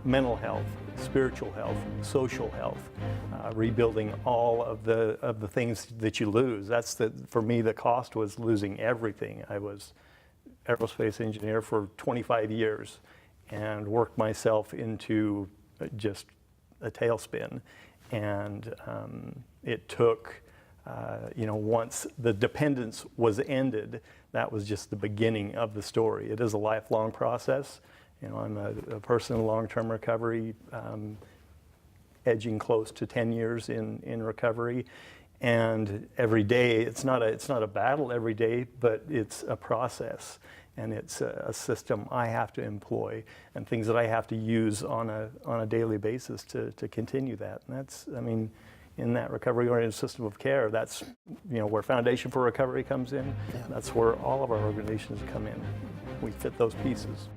mental health, spiritual health, social health, rebuilding all of the things that you lose. For me, the cost was losing everything. I was aerospace engineer for 25 years and worked myself into just a tailspin. And it took, once the dependence was ended, that was just the beginning of the story. It is a lifelong process. I'm a person in long-term recovery, edging close to 10 years in recovery. And every day, it's not a battle every day, but it's a process. And it's a system I have to employ and things that I have to use on a daily basis to continue that. And that's, in that recovery-oriented system of care, that's where Foundation for Recovery comes in. Yeah. That's where all of our organizations come in. We fit those pieces.